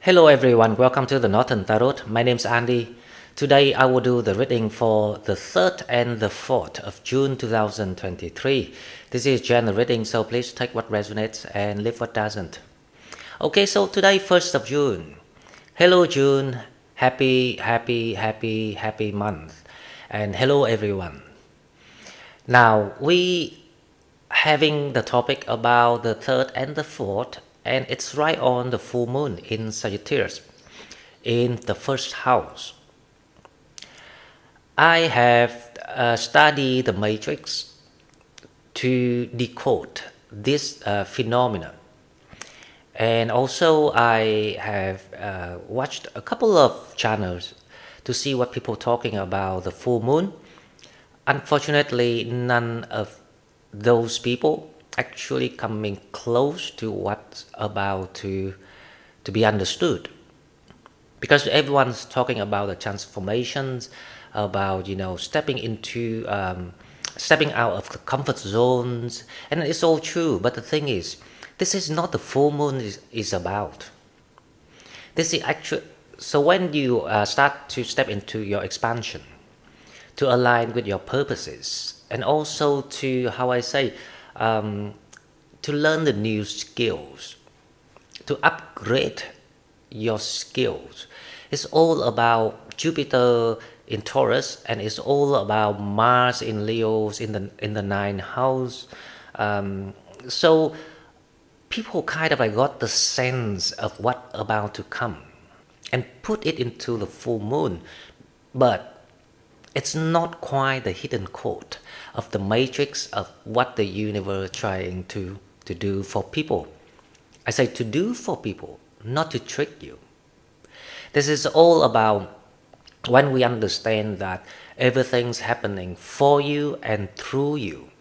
Hello everyone, welcome to the Northern Tarot. My name is Andy. Today I will do the reading for the 3rd and the 4th of June 2023. This is general reading, so please take what resonates and leave what doesn't. Okay, so today 1st of June. Hello June, happy month. And hello everyone. Now we having the topic about the 3rd and the 4th, and it's right on the full moon in Sagittarius in the first house. I have studied the matrix to decode this phenomenon, and also I have watched a couple of channels to see what people talking about the full moon. Unfortunately, none of those people actually coming close to what's about to be understood, because everyone's talking about the transformations, about stepping out of the comfort zones, and it's all true. But the thing is, this is not the full moon is about. This is actually, so when you start to step into your expansion, to align with your purposes, and also to, to learn the new skills, to upgrade your skills. It's all about Jupiter in Taurus, and it's all about Mars in Leo in the ninth house. So people kind of got the sense of what about to come and put it into the full moon, but it's not quite the hidden code of the matrix of what the universe trying to do for people. I say to do for people, not to trick you. This is all about when we understand that everything's happening for you and through you.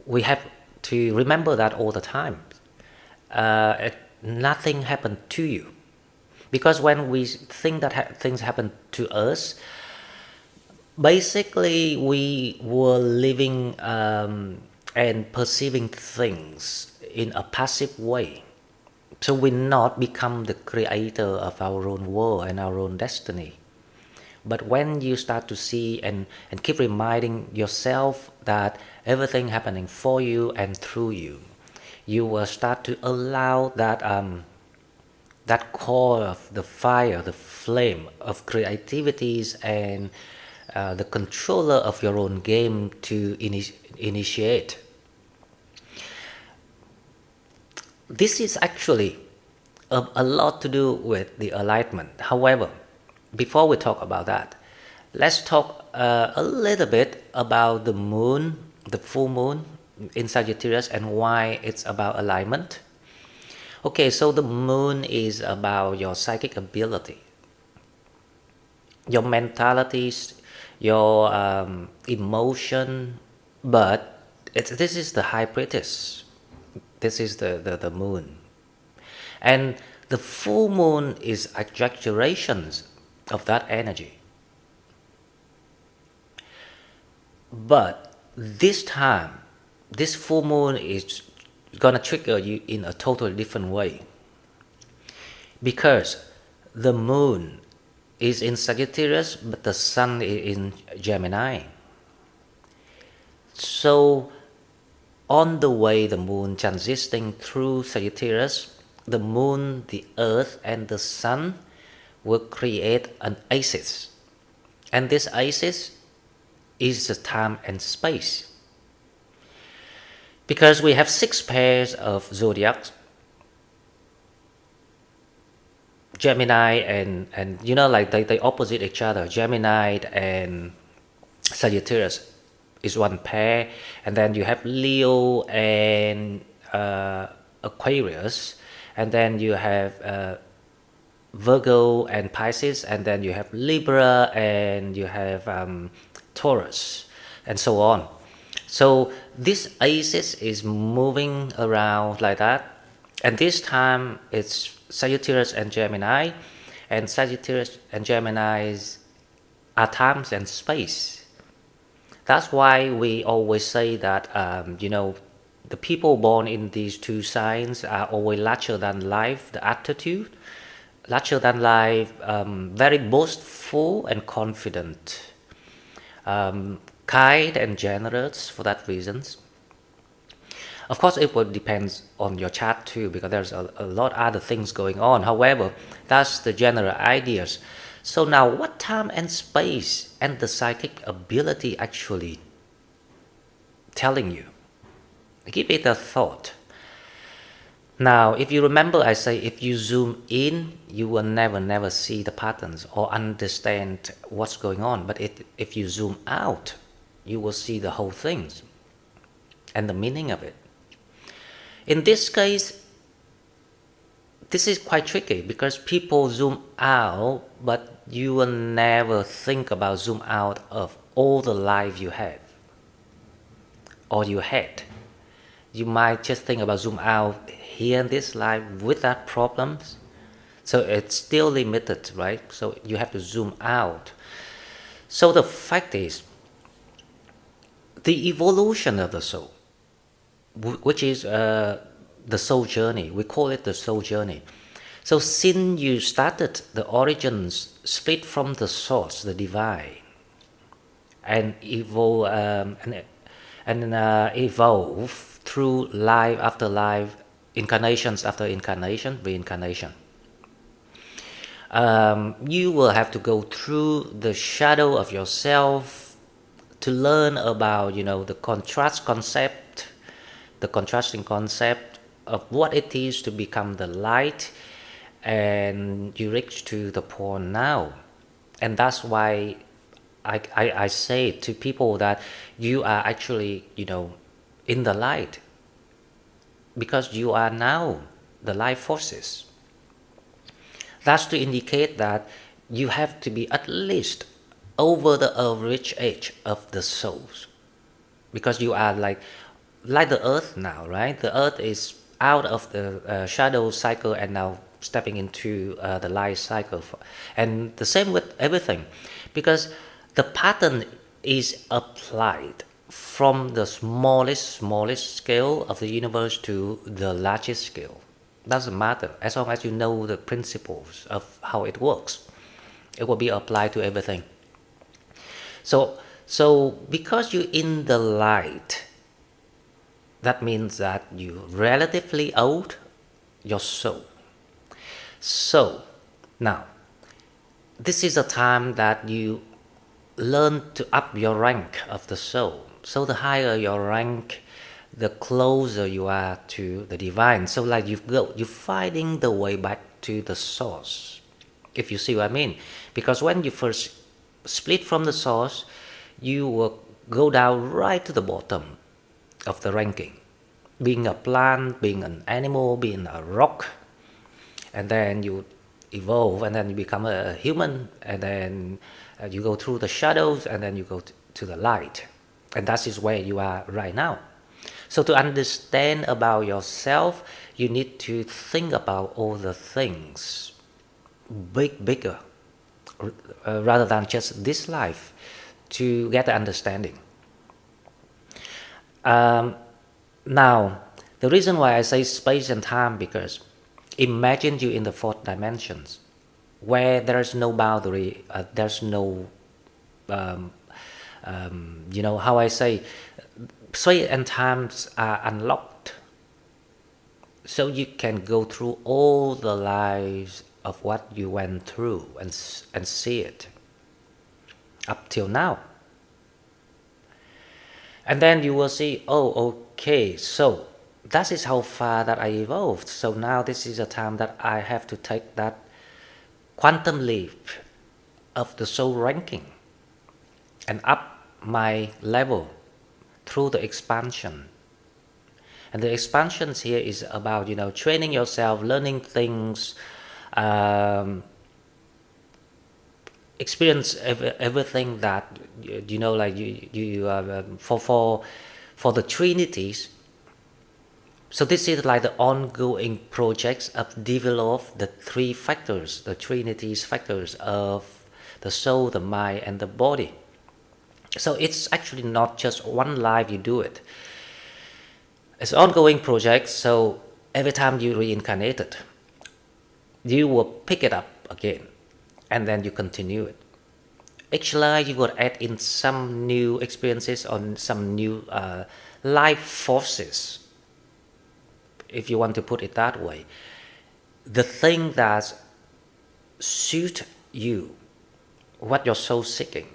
We have to remember that all the time. Nothing happened to you. Because when we think that things happen to us, basically we were living and perceiving things in a passive way. So we not become the creator of our own world and our own destiny. But when you start to see and keep reminding yourself that everything happening for you and through you, you will start to allow that that core of the fire, the flame of creativities and the controller of your own game to initiate. This is actually a lot to do with the alignment. However, before we talk about that, let's talk a little bit about the moon, the full moon in Sagittarius, and why it's about alignment. Okay, so the moon is about your psychic ability, your mentalities, your emotion, but this is the high priestess. This is the moon. And the full moon is exaggerations of that energy. But this time, this full moon is gonna trigger you in a totally different way. Because the moon is in Sagittarius, but the sun is in Gemini. So on the way the moon transiting through Sagittarius, the moon, the earth, and the sun will create an axis. And this axis is the time and space. Because we have 6 pairs of zodiacs, Gemini and they opposite each other. Gemini and Sagittarius is one pair, and then you have Leo and Aquarius, and then you have Virgo and Pisces, and then you have Libra and you have Taurus, and so on. So this axis is moving around like that, and this time it's Sagittarius and Gemini, and Sagittarius and Gemini are times and space. That's why we always say that the people born in these two signs are always larger than life, the attitude, larger than life, very boastful and confident, kind and generous for that reasons. Of course, it will depend on your chart too, because there's a lot other things going on. However, that's the general ideas. So now, what time and space and the psychic ability actually telling you? Give it a thought. Now, if you remember, I say if you zoom in, you will never see the patterns or understand what's going on. But if you zoom out, you will see the whole things and the meaning of it. In this case, this is quite tricky because people zoom out, but you will never think about zoom out of all the life you have or you had. You might just think about zoom out here in this life without problems. So it's still limited, right? So you have to zoom out. So the fact is, the evolution of the soul, which is the soul journey, we call it the soul journey. So since you started the origins split from the source, the divine, and evolve through life after life, incarnations after incarnation, reincarnation. You will have to go through the shadow of yourself to learn about, the contrasting concept of what it is to become the light, and you reach to the point now. And that's why I say to people that you are actually, in the light, because you are now the life forces. That's to indicate that you have to be at least over the average age of the souls, because you are like the earth now, right? The earth is out of the shadow cycle and now stepping into the light cycle. And the same with everything, because the pattern is applied from the smallest scale of the universe to the largest scale. Doesn't matter, as long as you know the principles of how it works, it will be applied to everything. So because you're in the light, that means that you're relatively old, your soul. So now, this is a time that you learn to up your rank of the soul. So the higher your rank, the closer you are to the divine. So like you're finding the way back to the source, if you see what I mean. Because when you first split from the source, you will go down right to the bottom of the ranking, being a plant, being an animal, being a rock, and then you evolve, and then you become a human, and then you go through the shadows, and then you go to the light, and that is where you are right now. So to understand about yourself, you need to think about all the things bigger, rather than just this life, to get the understanding. Now, the reason why I say space and time, because imagine you in the fourth dimensions, where there's no boundary, there's no, how I say, space and times are unlocked. So you can go through all the lives of what you went through and see it up till now. And then you will see, oh, okay, so that is how far that I evolved. So now this is a time that I have to take that quantum leap of the soul ranking and up my level through the expansion. And the expansions here is about, training yourself, learning things, experience everything that, for the trinities. So this is like the ongoing projects of develop the three factors, the trinities factors of the soul, the mind, and the body. So it's actually not just one life you do it. It's an ongoing project, so every time you reincarnated, you will pick it up again, and then you continue it. Each life you will add in some new experiences or some new life forces, if you want to put it that way. The thing that suit you, what your soul seeking,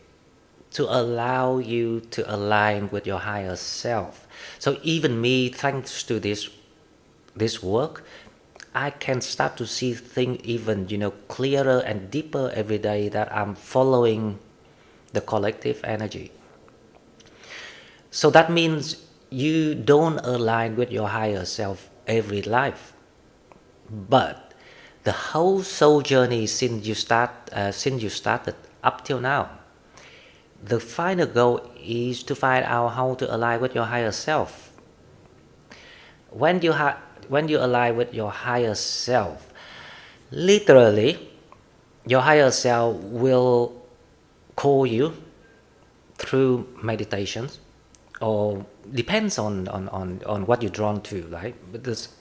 to allow you to align with your higher self. So even me, thanks to this work, I can start to see things even clearer and deeper every day, that I'm following the collective energy. So that means you don't align with your higher self every life, but the whole soul journey since you started up till now, the final goal is to find out how to align with your higher self. When you align with your higher self, literally, your higher self will call you through meditations, or depends on what you're drawn to, right?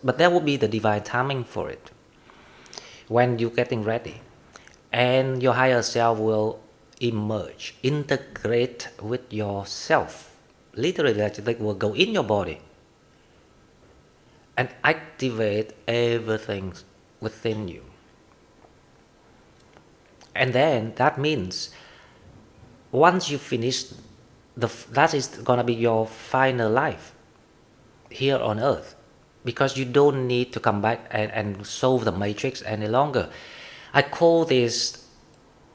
But there will be the divine timing for it when you're getting ready, and your higher self will emerge, integrate with yourself. Literally, they will go in your body and activate everything within you. And then that means once you finish, that is gonna be your final life here on earth, because you don't need to come back and solve the matrix any longer. I call this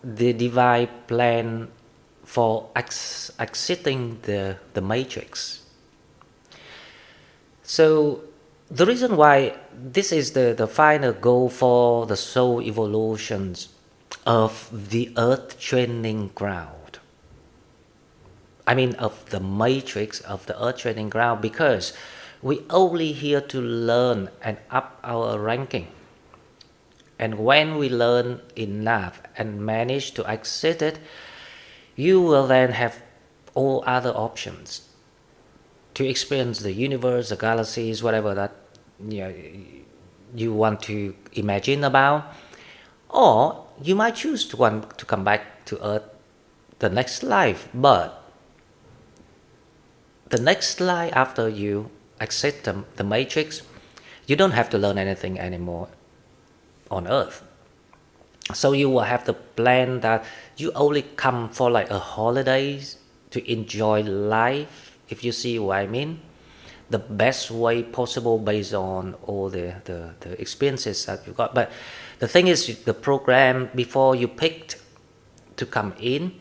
the divine plan for exiting the matrix. So the reason why this is the final goal for the soul evolutions of the earth training ground, I mean of the matrix of the earth training ground, because we only here to learn and up our ranking. And when we learn enough and manage to exit it, you will then have all other options to experience the universe, the galaxies, whatever that you want to imagine about. Or you might choose to want to come back to Earth the next life, but the next life after you exit the matrix, you don't have to learn anything anymore on Earth. So you will have the plan that you only come for like a holidays to enjoy life, if you see what I mean, the best way possible based on all the experiences that you got. But the thing is, the program before you picked to come in,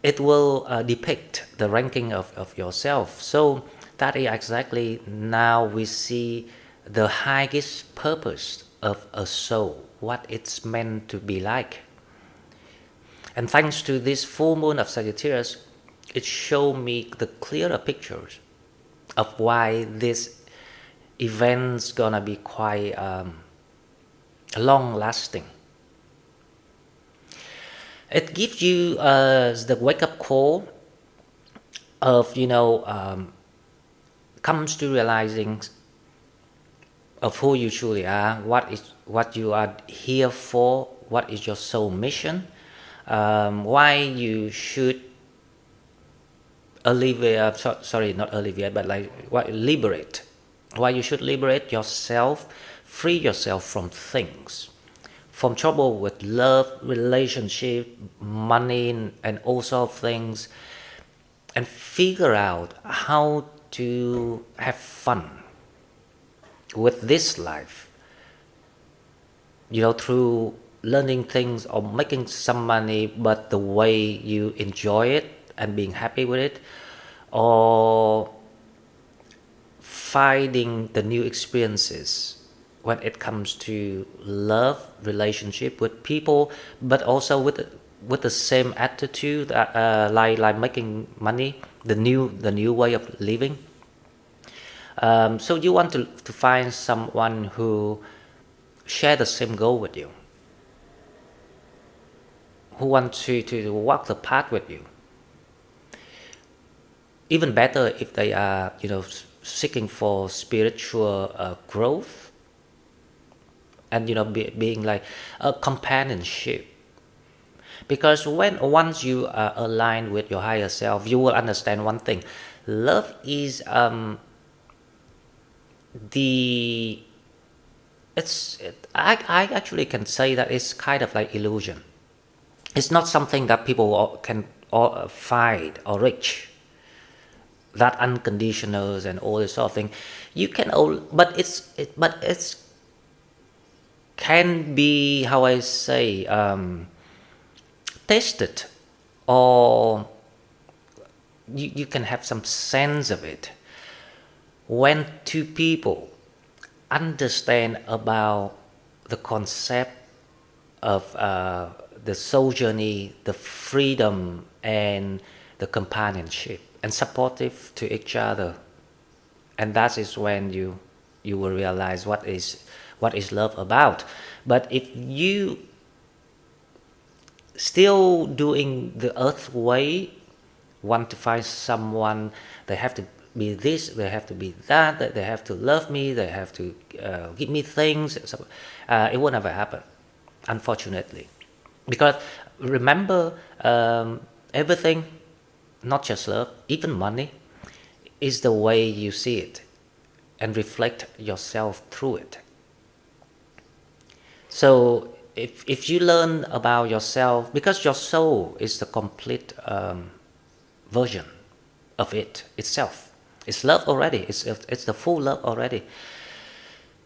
it will depict the ranking of yourself. So that is exactly now we see the highest purpose of a soul, what it's meant to be like. And thanks to this full moon of Sagittarius, it showed me the clearer pictures of why this event's gonna be quite long lasting. It gives you the wake up call of comes to realizing of who you truly are, what you are here for, what is your soul mission, why you should alleviate, not alleviate, but like liberate, why you should liberate yourself, free yourself from things, from trouble with love, relationship, money, and all sorts of things, and figure out how to have fun with this life, through learning things or making some money, but the way you enjoy it and being happy with it, or finding the new experiences when it comes to love, relationship with people, but also with the same attitude, like making money, the new way of living. So you want to find someone who share the same goal with you, who wants to walk the path with you. Even better if they are seeking for spiritual growth, and being like a companionship. Because once you are aligned with your higher self, you will understand one thing: love is the I actually can say that it's kind of like illusion. It's not something that people can find or reach. That unconditional and all this sort of thing, you can all, but it's can be, how I say, tasted, or you can have some sense of it when two people understand about the concept of the soul journey, the freedom, and the companionship, and supportive to each other. And that is when you will realize what is love about. But if you still doing the earth way, want to find someone, they have to be this, they have to be that, they have to love me, they have to give me things, it will never happen, unfortunately. Because remember, everything, not just love, even money, is the way you see it and reflect yourself through it. So if you learn about yourself, because your soul is the complete version of it itself. It's love already. It's the full love already.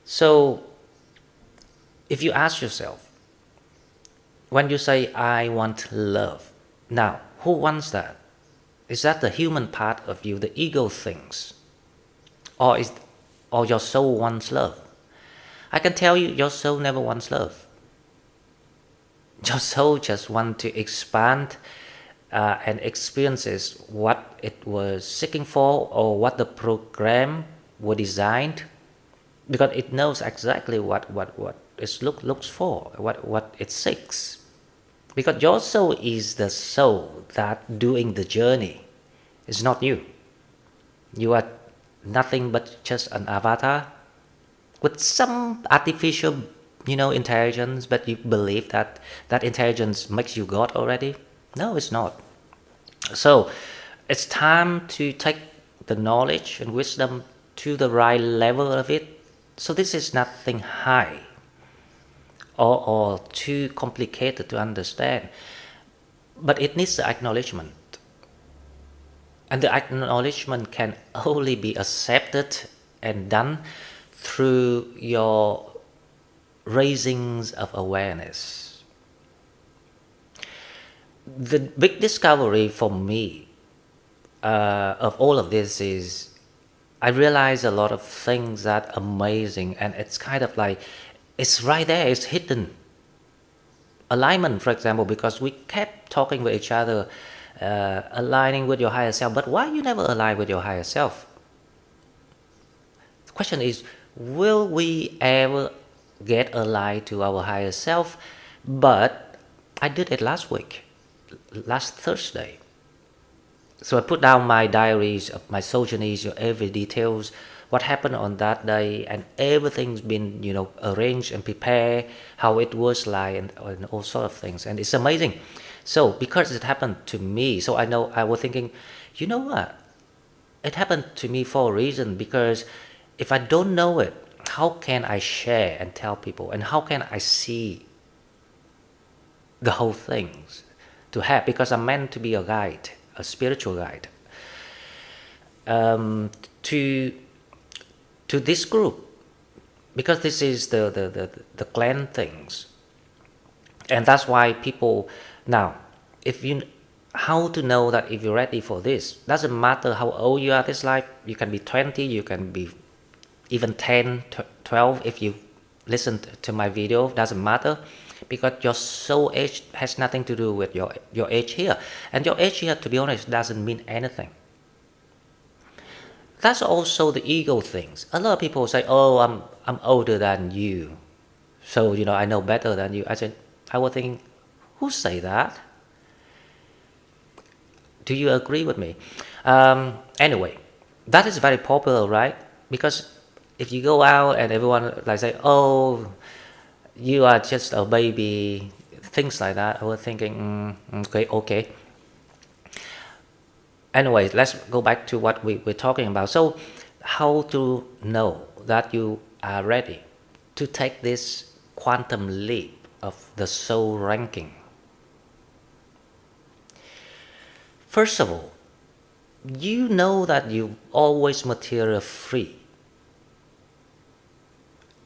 So if you ask yourself, when you say I want love, now who wants that? Is that the human part of you, the ego thinks, or your soul wants love? I can tell you, your soul never wants love. Your soul just wants to expand and experiences what it was seeking for, or what the program was designed, because it knows exactly what it looks for, what it seeks. Because your soul is the soul that doing the journey. It's not you. You are nothing but just an avatar with some artificial, intelligence, but you believe that intelligence makes you God already. No, it's not. So it's time to take the knowledge and wisdom to the right level of it. So this is nothing high or too complicated to understand, but it needs the acknowledgement. And the acknowledgement can only be accepted and done through your raisings of awareness. The big discovery for me of all of this is I realize a lot of things that are amazing, and it's kind of like it's right there, it's hidden. Alignment, for example, because we kept talking with each other, aligning with your higher self, but why you never align with your higher self? The question is, will we ever get aligned to our higher self? But I did it last Thursday. So I put down my diaries of my soul journeys, every details, what happened on that day, and everything's been, arranged and prepared, how it was like, and all sort of things, and it's amazing. So because it happened to me, so I was thinking, you know what? It happened to me for a reason, because if I don't know it, how can I share and tell people, and how can I see the whole things to have? Because I'm meant to be a guide, a spiritual guide, to this group, because this is the clan things, and that's why people now, if you how to know that if you're ready for this, doesn't matter how old you are this life. You can be 20, you can be even 10, 12. If you listen to my video, doesn't matter, because your soul age has nothing to do with your age here, and your age here, to be honest, doesn't mean anything. That's also the ego things. A lot of people say, "Oh, I'm older than you, so I know better than you." I was thinking, who say that? Do you agree with me? Anyway, That is very popular, right? Because if you go out and everyone like say, "Oh, you are just a baby," things like that, I was thinking, okay. Anyways, let's go back to what we're talking about. So, how to know that you are ready to take this quantum leap of the soul ranking? First of all, you know that you always material free.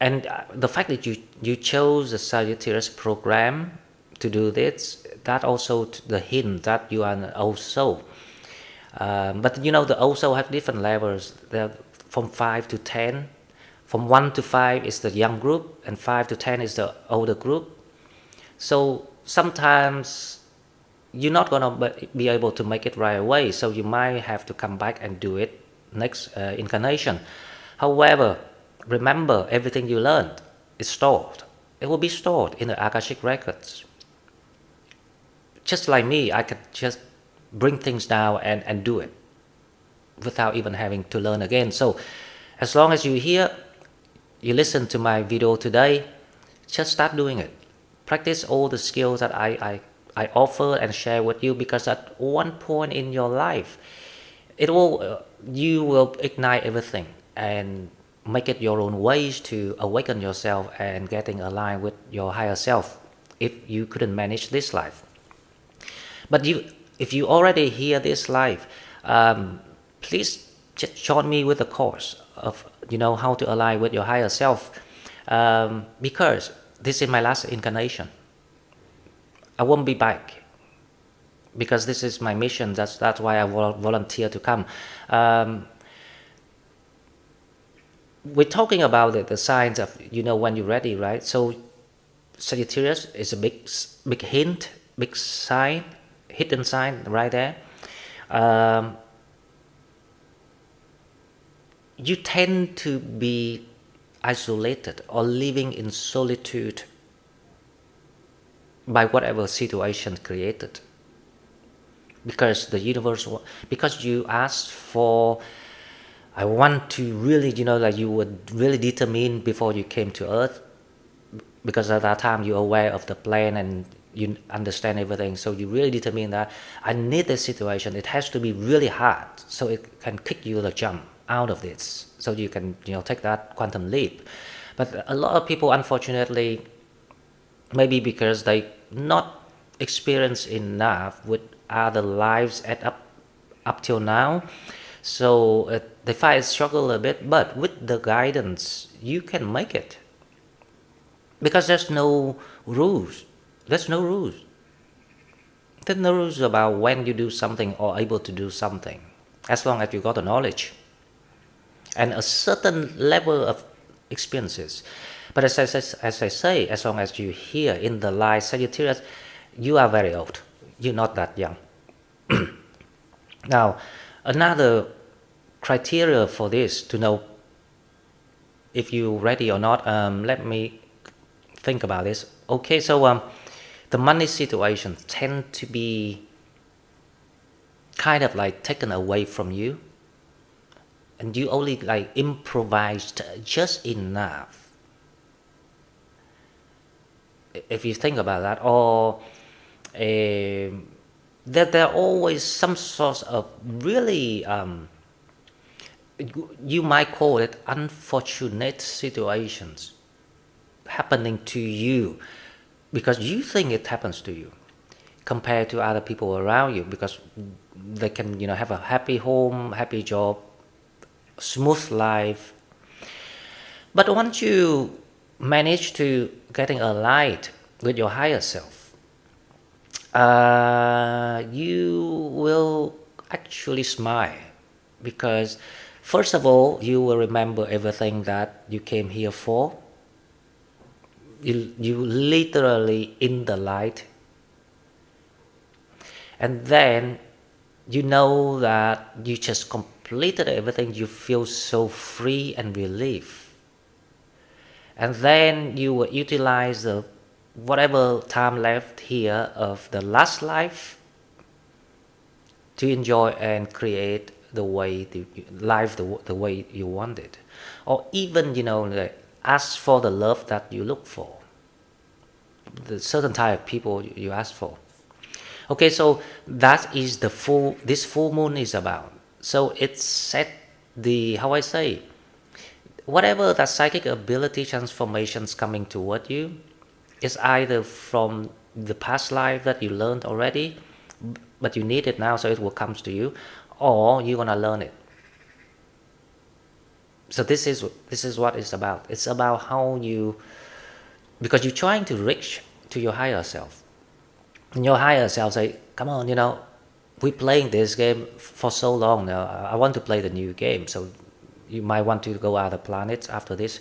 And the fact that you chose the Sagittarius program to do this, that also the hint that you are an old soul. But you know, the old soul have different levels. They're from 5 to 10. From 1 to 5 is the young group, and 5 to 10 is the older group. So sometimes you're not going to be able to make it right away. So you might have to come back and do it next incarnation. However, remember, everything you learned is stored. It will be stored in the Akashic records. Just like me, I could just bring things down and do it without even having to learn again. So as long as you hear, you listen to my video today, just start doing it. Practice all the skills that I offer and share with you, because at one point in your life, you will ignite everything and make it your own ways to awaken yourself and getting aligned with your higher self if you couldn't manage this life. But if you already hear this life, please just join me with the course of how to align with your higher self, because this is my last incarnation. I won't be back because this is my mission. That's why I volunteer to come. We're talking about the signs of when you're ready, right? So Sagittarius is a big hint, big sign, hidden sign right there. You tend to be isolated or living in solitude by whatever situation created, because the universe, because you asked for, I want to really, like you were really determined before you came to Earth, because at that time you're aware of the plan and you understand everything. So you really determine that I need this situation. It has to be really hard so it can kick you the jump out of this, so you can take that quantum leap. But a lot of people, unfortunately, maybe because they not experienced enough with other lives up till now, so they find struggle a bit. But with the guidance, you can make it, because there's no rules. There's no rules. There's no rules about when you do something or able to do something, as long as you got the knowledge and a certain level of experiences. But as I say, as long as you hear in the light Sagittarius, you are very old. You're not that young. Now, another criteria for this to know if you're ready or not, let me think about this. Okay, so the money situation tend to be kind of like taken away from you, and you only like improvised just enough. If you think about that, or that there are always some sort of really, you might call it unfortunate situations happening to you, because you think it happens to you compared to other people around you, because they can have a happy home, happy job, smooth life. But once you manage to getting aligned with your higher self, you will actually smile, because first of all, you will remember everything that you came here for. You literally in the light, and then you know that you just completed everything. You feel so free and relief, and then you will utilize the whatever time left here of the last life to enjoy and create the way the way you want it, or even like ask for the love that you look for, the certain type of people you ask for. Okay, so that is this full moon is about. So it's set the, how I say, whatever that psychic ability transformations coming toward you is either from the past life that you learned already, but you need it now, so it will come to you, or you're gonna learn it. So this is what it's about. It's about how you, because you're trying to reach to your higher self, and your higher self say, come on, we're playing this game for so long now, I want to play the new game. So you might want to go other planets after this.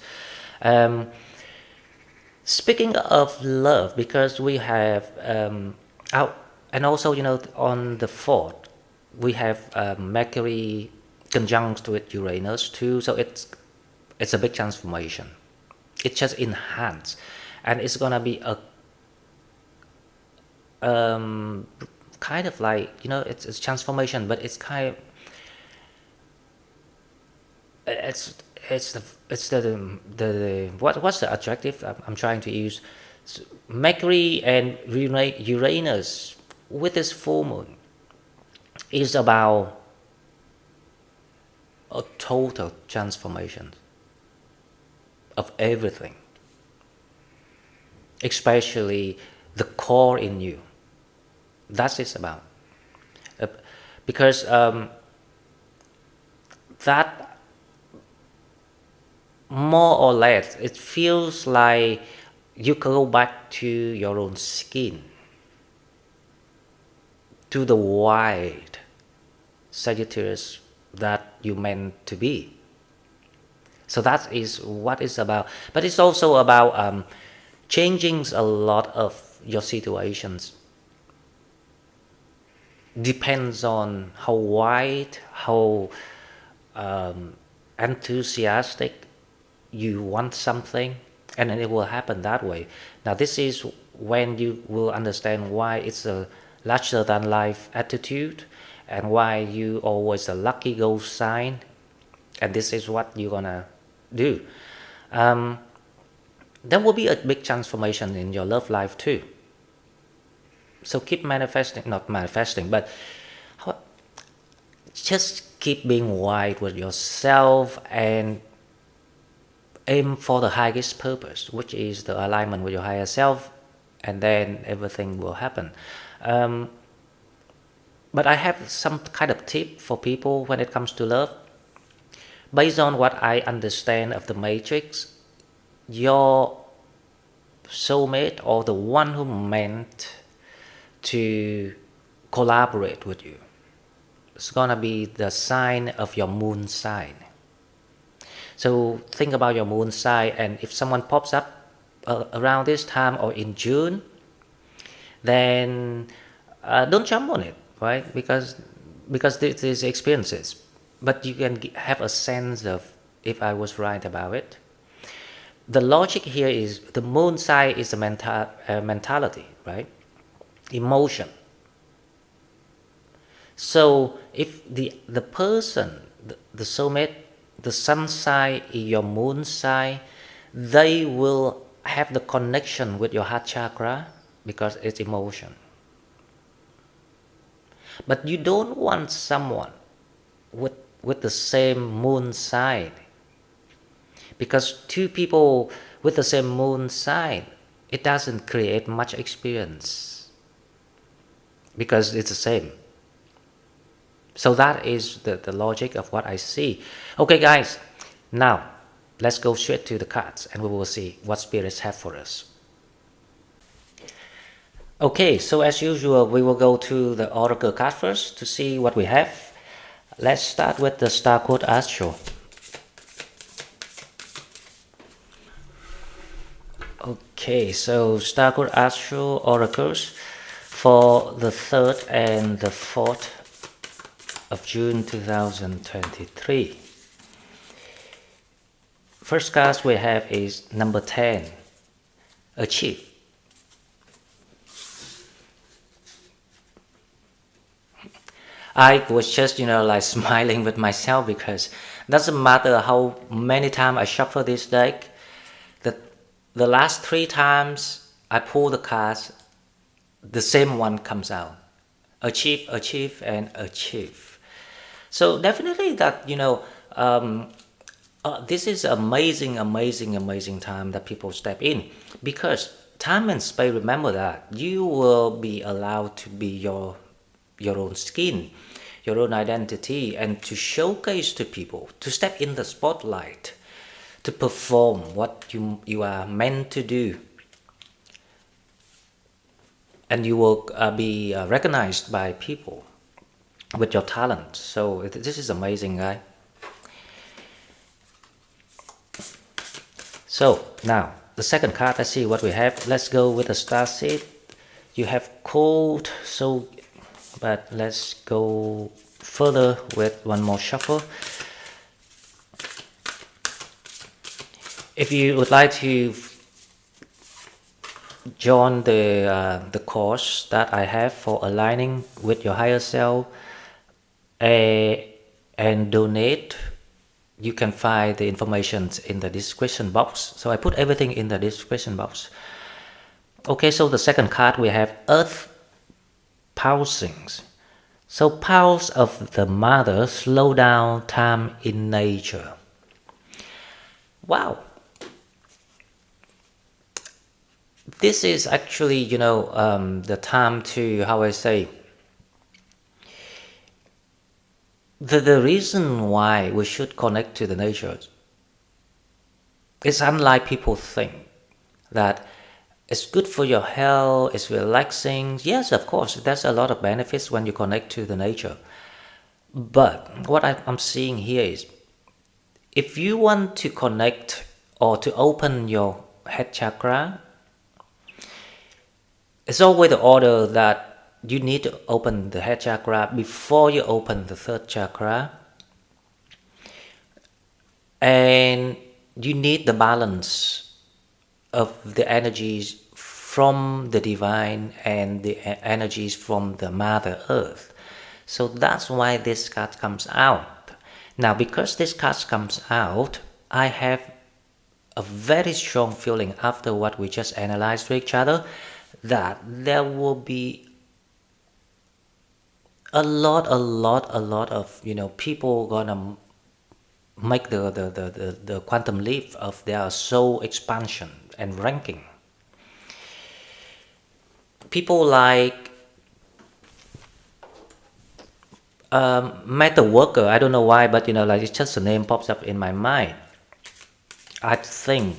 Speaking of love, because we have out, and also on the 4th we have Mercury conjunct with Uranus too, so it's a big transformation. It just enhance, and it's gonna be a kind of like it's transformation, but it's kind of it's the what's the adjective I'm trying to use. Mercury and Uranus with this full moon is about a total transformation of everything, especially the core in you. That's it's about. Because that more or less, it feels like you go back to your own skin, to the white Sagittarius that you meant to be. So that is what it's about. But it's also about changing a lot of your situations. Depends on how wide, how enthusiastic you want something, and then it will happen that way. Now this is when you will understand why it's a larger than life attitude, and why you always a lucky ghost sign, and this is what you're gonna do. There will be a big transformation in your love life too. So keep manifesting, not manifesting, but just keep being wide with yourself and aim for the highest purpose, which is the alignment with your higher self, and then everything will happen. But I have some kind of tip for people when it comes to love. Based on what I understand of the matrix, your soulmate, or the one who meant to collaborate with you, it's gonna be the sign of your moon sign. So think about your moon sign, and if someone pops up around this time or in June, then don't jump on it, right? Because this is experiences, but you can have a sense of if I was right about it. The logic here is the moon sign is a mentality, right? Emotion. So if the person, the soulmate, the sun sign, your moon sign, they will have the connection with your heart chakra because it's emotion. But you don't want someone with the same moon sign, because two people with the same moon sign, it doesn't create much experience because it's the same. So that is the logic of what I see. Okay guys, now let's go straight to the cards and we will see what spirits have for us. Okay, so as usual, we will go to the oracle card first to see what we have. Let's start with the Star Code Astro. Okay, so Star Code Astro oracles for the 3rd and the 4th of June 2023. First card we have is number 10, Achieve. I was just, like smiling with myself because doesn't matter how many times I shuffle this deck, the the last 3 times I pull the cards, the same one comes out. Achieve, achieve, and achieve. So definitely that, this is amazing, amazing, amazing time that people step in, because time and space, remember that you will be allowed to be your own skin, your own identity, and to showcase to people, to step in the spotlight, to perform what you are meant to do, and you will be recognized by people with your talent. So this is amazing, guys. So now the second card, let's see what we have. Let's go with the star seed. You have cold, so but let's go further with one more shuffle. If you would like to join the course that I have for aligning with your higher self, and donate, you can find the information in the description box. So I put everything in the description box. Okay, so the second card we have Earth Pulsings. So pulse of the mother, slow down time in nature. Wow. This is actually, the time to, how I say, the reason why we should connect to the nature is unlike people think that it's good for your health, it's relaxing. Yes, of course, there's a lot of benefits when you connect to the nature. But what I'm seeing here is, if you want to connect or to open your head chakra, it's always the order that you need to open the head chakra before you open the third chakra. And you need the balance of the energies from the divine and the energies from the Mother Earth. So that's why this card comes out. Now, because this card comes out, I have a very strong feeling after what we just analyzed to each other, that there will be a lot of people gonna make the quantum leap of their soul expansion and ranking. People like metal worker, I don't know why, but like it's just a name pops up in my mind. I think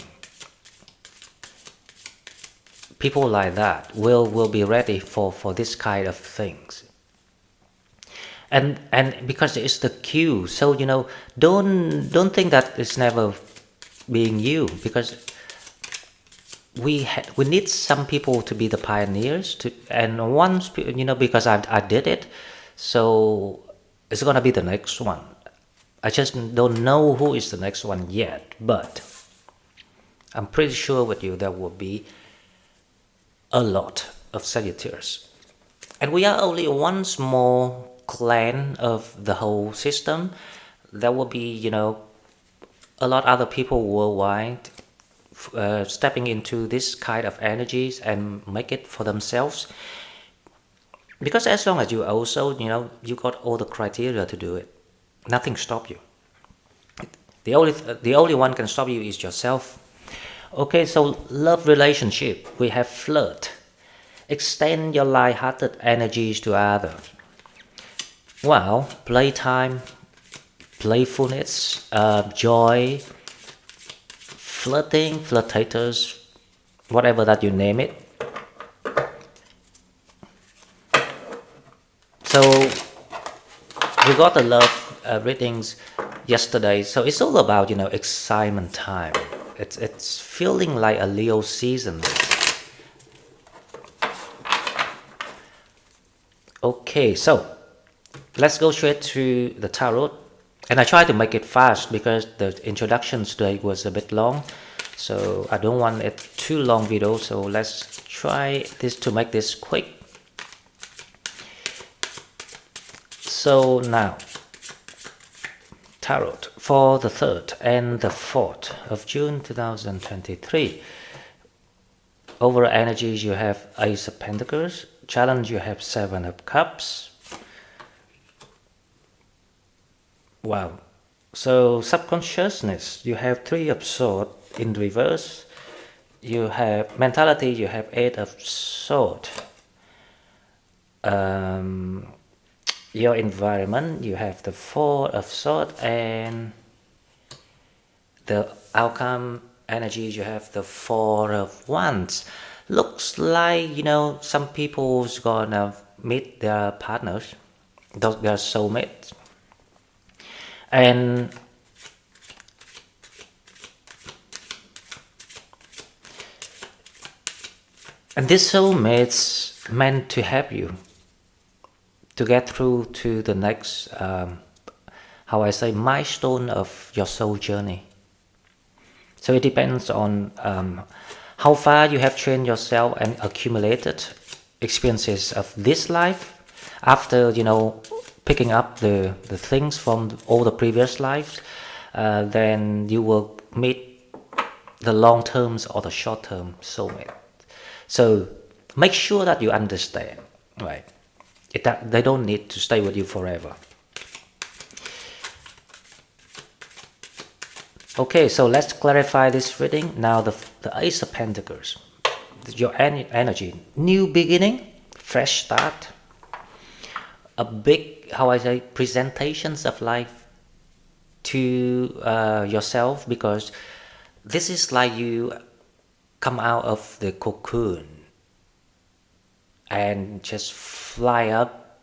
people like that will be ready for this kind of things. And because it's the cue, so don't think that it's never being you, because we need some people to be the pioneers and once because I did it, so it's gonna be the next one. I just don't know who is the next one yet, but I'm pretty sure with you there will be a lot of Sagittarius, and we are only one small clan of the whole system. There will be a lot other people worldwide stepping into this kind of energies and make it for themselves, because as long as you also you got all the criteria to do it, nothing stop you. The only one can stop you is yourself. Okay, so love relationship, we have flirt. Extend your light-hearted energies to others. Well, playtime, playfulness, joy, flirting, flirtators, whatever that you name it. So we got the love readings yesterday. So it's all about excitement time. It's feeling like a Leo season. Okay, so let's go straight to the tarot. And I try to make it fast because the introduction today was a bit long, so I don't want it too long video. So let's try this to make this quick. So now, Tarot for the 3rd and the 4th of June 2023. Overall energies, you have Ace of Pentacles. Challenge, you have 7 of Cups. Wow. So subconsciousness, you have 3 of Swords in reverse. You have mentality, you have 8 of Swords. Your environment, you have the 4 of Swords, and the outcome energies, you have the 4 of Wands. Looks like, some people's gonna meet their partners, their soulmates. And this soulmate's meant to help you to get through to the next, milestone of your soul journey. So it depends on how far you have trained yourself and accumulated experiences of this life. After, picking up the things from all the previous lives, then you will meet the long term or the short term soulmate. So make sure that you understand, right? They don't need to stay with you forever. Okay, so let's clarify this reading. Now the Ace of Pentacles, your energy, new beginning, fresh start, a big, presentations of life to yourself, because this is like you come out of the cocoon and just fly up,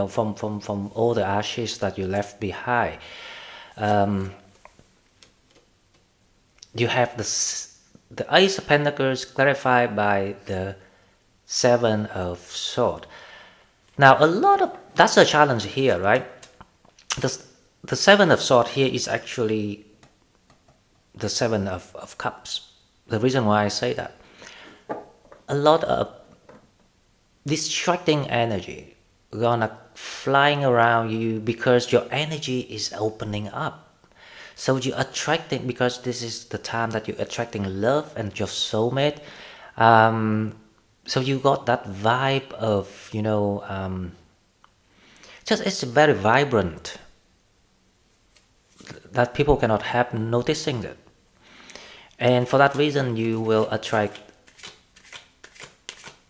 from all the ashes that you left behind. You have the Ace of Pentacles clarified by the 7 of Swords. Now that's a challenge here, right? The 7 of Swords here is actually the 7 of Cups. The reason why I say that, a lot of distracting energy gonna flying around you because your energy is opening up. So you're attracting, because this is the time that you're attracting love and your soulmate. So you got that vibe of, just it's very vibrant, that people cannot help noticing it. And for that reason, you will attract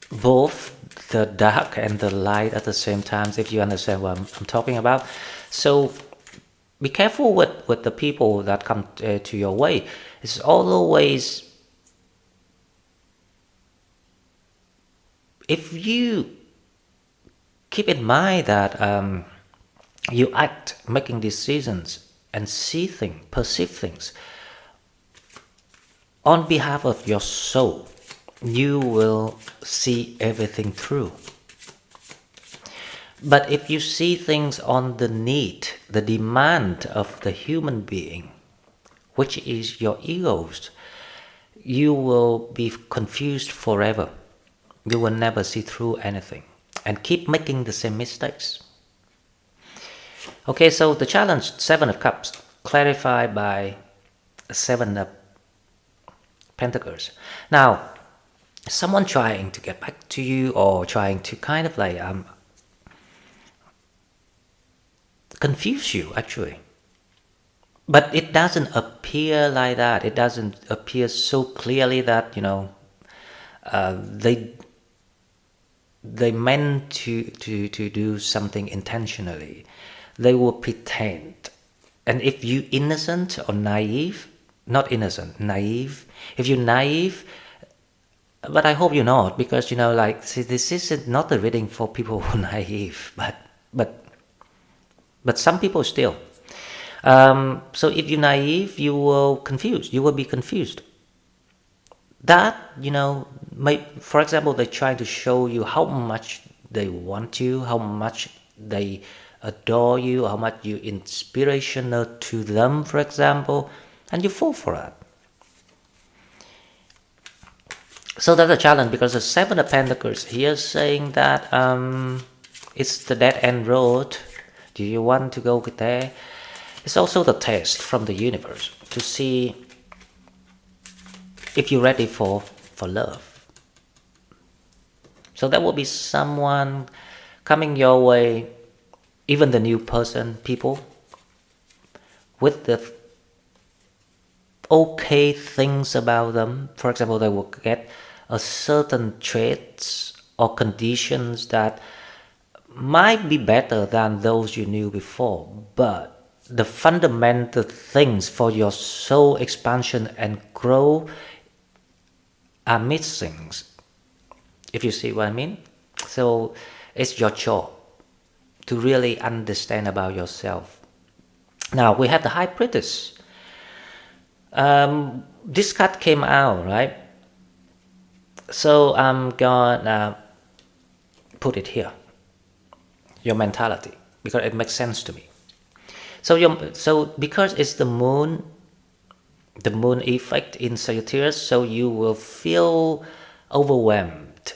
both the dark and the light at the same time, if you understand what I'm talking about. So be careful with the people that come to your way. It's always, if you keep in mind that you act making decisions and see things, perceive things on behalf of your soul, you will see everything through. But if you see things on the need, the demand of the human being, which is your egos, you will be confused forever. You will never see through anything and keep making the same mistakes. Okay, so the challenge, 7 of Cups, clarified by 7 of Pentacles. Now, someone trying to get back to you, or trying to kind of like confuse you, actually. But it doesn't appear like that. It doesn't appear so clearly that, they meant to do something intentionally. They will pretend. And if you innocent or naive, not innocent, naive. If you're naive, but I hope you're not, because, see, this is not a reading for people who are naive, but some people still. So if you're naive, you will be confused. That, for example, they're trying to show you how much they want you, how much they adore you, how much you're inspirational to them, for example, and you fall for it. So that's a challenge, because the 7 of Pentacles here is saying that It's the dead end road. Do you want to go there? It's also the test from the universe to see if you're ready for love. So there will be someone coming your way, even the new person, people, with the okay things about them. For example, they will get a certain traits or conditions that might be better than those you knew before, but the fundamental things for your soul expansion and growth are missing, if you see what I mean. So it's your job to really understand about yourself. Now we have the High Priestess. This card came out, right? So I'm gonna put it here. Your mentality, because it makes sense to me. So because it's the moon effect in Sagittarius, so you will feel overwhelmed,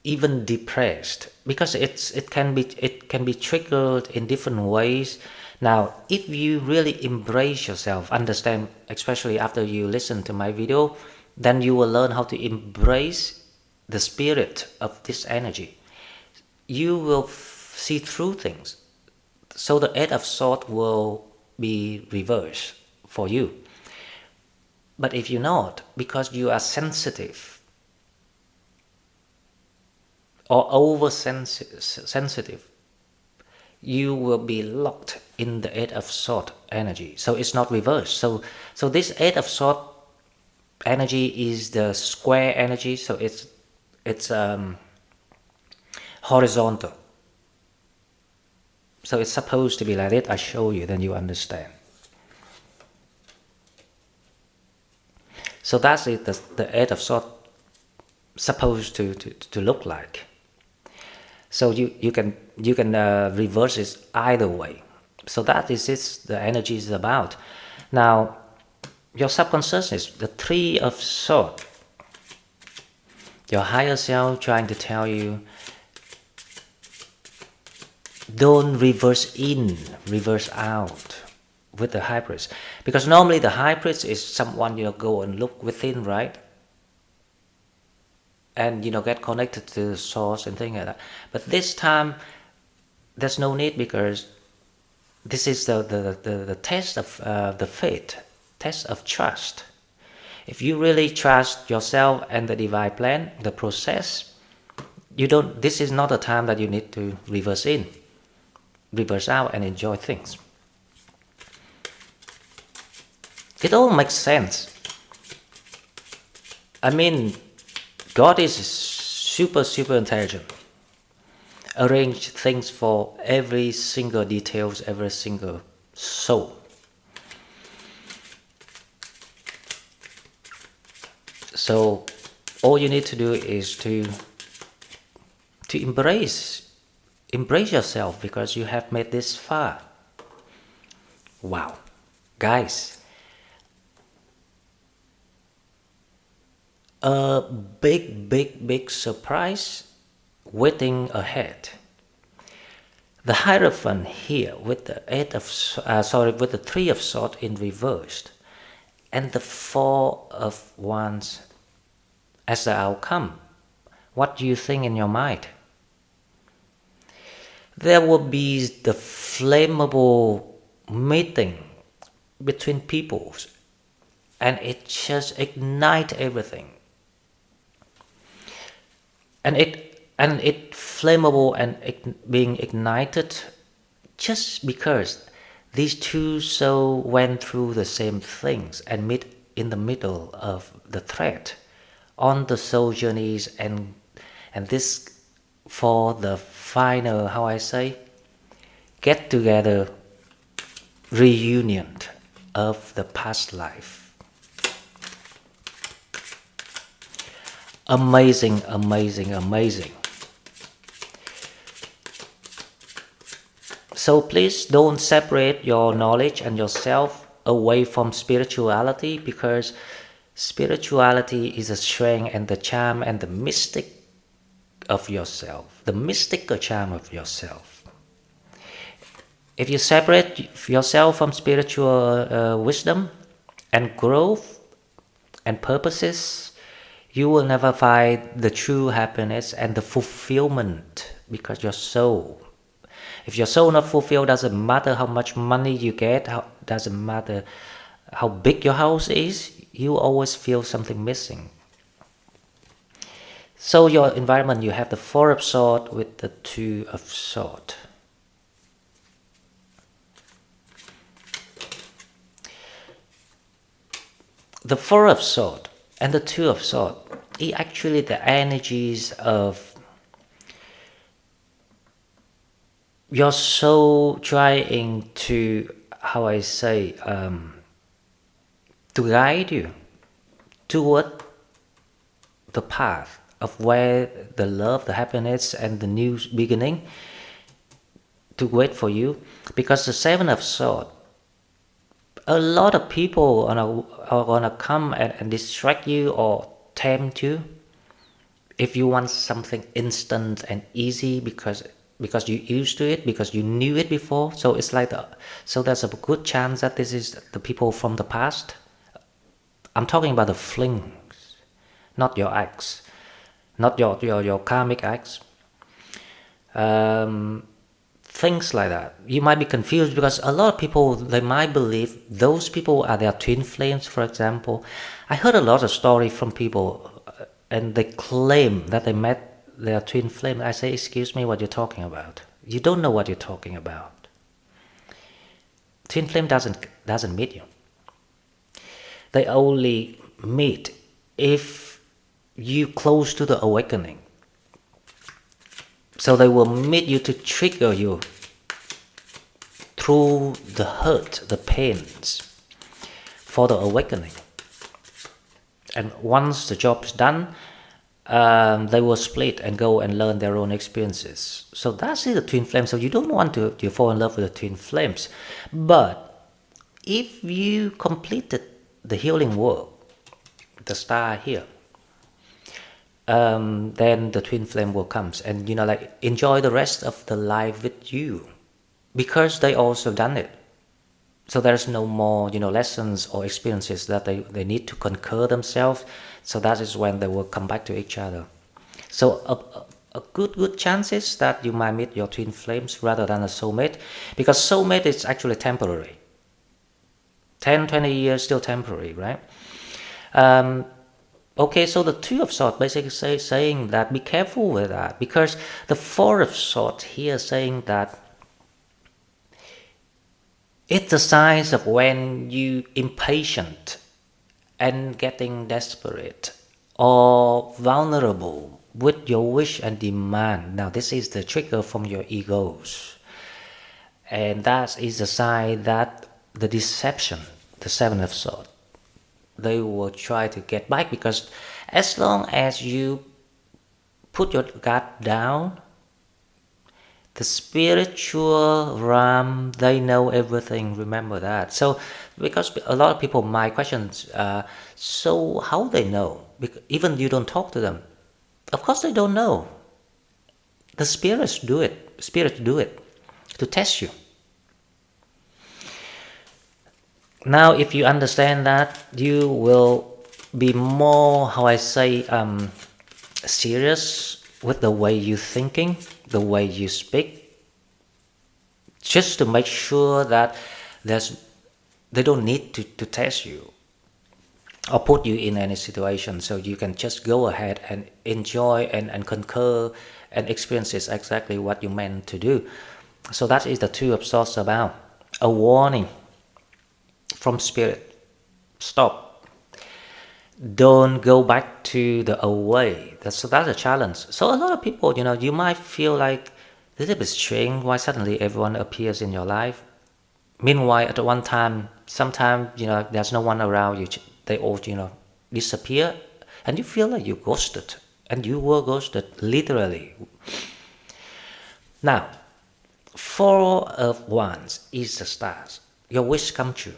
even depressed, because it can be triggered in different ways. Now, if you really embrace yourself, understand, especially after you listen to my video, then you will learn how to embrace the spirit of this energy. You will see through things. So the Eight of Swords will be reversed for you. But if you're not, because you are sensitive or oversensitive, you will be locked in the Eight of Swords energy. So it's not reversed. So this Eight of Swords energy is the square energy. So it's horizontal. So it's supposed to be like it. I show you, then you understand. So that's it. The Eight of Swords supposed to look like. So you can reverse it either way. So that is it. The energy is about. Now, your subconsciousness, the Three of Swords, your higher self trying to tell you, don't reverse in, reverse out with the High Priest. Because normally the High Priest is someone go and look within, right? And get connected to the source and things like that. But this time there's no need, because this is the test of the faith, test of trust. If you really trust yourself and the divine plan, the process, this is not a time that you need to reverse in, reverse out and enjoy things. It all makes sense. I mean, God is super intelligent. Arrange things for every single details, every single soul. So all you need to do is to embrace yourself, because you have made this far. Wow, guys, a big surprise waiting ahead. The Hierophant here with the with the Three of Swords in reversed, and the Four of Wands as the outcome. What do you think in your mind? There will be the flammable meeting between peoples, and it just ignite everything. And it flammable and being ignited just because these two souls went through the same things and meet in the middle of the thread on the soul journeys, and this for the final, how I say, get together reunion of the past life. Amazing. So please don't separate your knowledge and yourself away from spirituality, because spirituality is the strength and the charm and the mystic of yourself. the mystical charm of yourself. If you separate yourself from spiritual wisdom and growth and purposes, you will never find the true happiness and the fulfillment, because your soul, if your soul not fulfilled, doesn't matter how much money you get, doesn't matter how big your house is, you always feel something missing. So your environment, you have the Four of Swords with the Two of Swords. The Four of Swords and the Two of Swords is actually the energies of your soul trying to, how I say, to guide you toward the path of where the love, the happiness, and the new beginning to wait for you. Because the Seven of Swords, a lot of people are gonna come and distract you or tempt you if you want something instant and easy, because you're used to it, because you knew it before. So it's like so there's a good chance that this is the people from the past. I'm talking about the flings, not your ex, not your karmic ex. Things like that. You might be confused because a lot of people, they might believe those people are their twin flames, for example. I heard a lot of stories from people and they claim that they met their twin flame. I say, excuse me, what you're talking about? You don't know what you're talking about. Twin flame doesn't meet you. They only meet if you close to the awakening. So they will meet you to trigger you through the hurt, the pains, for the awakening. And once the job is done, they will split and go and learn their own experiences. So that's the twin flame. So you don't want to fall in love with the twin flames. But if you completed the healing work, the star here, then the twin flame will come and enjoy the rest of the life with you, because they also done it. So there's no more lessons or experiences that they need to conquer themselves. So that is when they will come back to each other. So a good chance is that you might meet your twin flames rather than a soulmate, because soulmate is actually temporary. 10-20 years still temporary, right? Okay, so the Two of Swords basically saying that be careful with that, because the Four of Swords here saying that it's the signs of when you impatient and getting desperate or vulnerable with your wish and demand. Now this is the trigger from your egos, and that is a sign that the deception, the Seven of Swords, they will try to get back, because as long as you put your guard down, the spiritual realm, they know everything. Remember that. So because a lot of people might question, so how they know? Because even you don't talk to them. Of course they don't know. The spirits do it. Spirits do it to test you. Now, if you understand that, you will be more, how I say, serious with the way you're thinking, the way you speak, just to make sure that they don't need to test you or put you in any situation. So you can just go ahead and enjoy and concur and experience exactly what you meant to do. So that is the Two of Swords about. A warning from spirit. Stop. Don't go back to the old way. That's a challenge. So a lot of people, you might feel like this is a bit strange. Why suddenly everyone appears in your life? Meanwhile, at one time, sometimes there's no one around you. They all disappear, and you feel like you're ghosted, and you were ghosted literally. Now, Four of Wands is the stars. Your wish come true.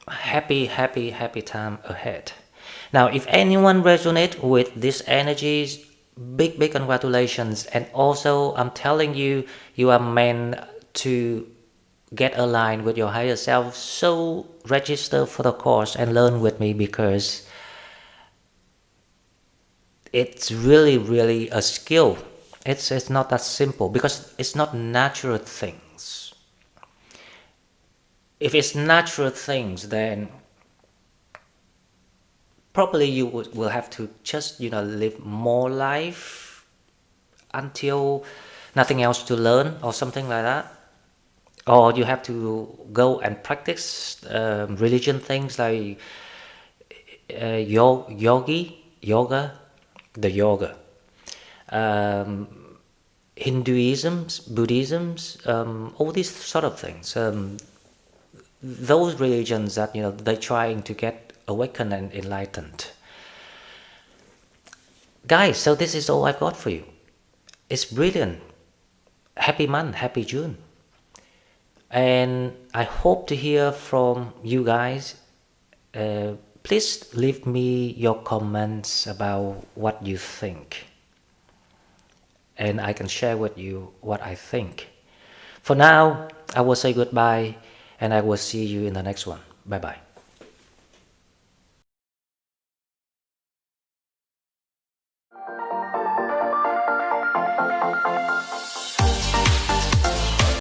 Happy time ahead. Now, if anyone resonates with these energies, big congratulations. And also I'm telling you, you are meant to get aligned with your higher self. So register for the course and learn with me, because it's really a skill. It's not that simple, because it's not natural things. If it's natural things, then probably you will have to just live more life until nothing else to learn or something like that. Or you have to go and practice religion things like yoga, the yoga, um, Hinduism, Buddhism, all these sort of things. Those religions that they're trying to get awakened and enlightened. Guys, so this is all I've got for you. It's brilliant. Happy month, happy June. And I hope to hear from you guys. Please leave me your comments about what you think, and I can share with you what I think. For now, I will say goodbye, and I will see you in the next one. Bye bye.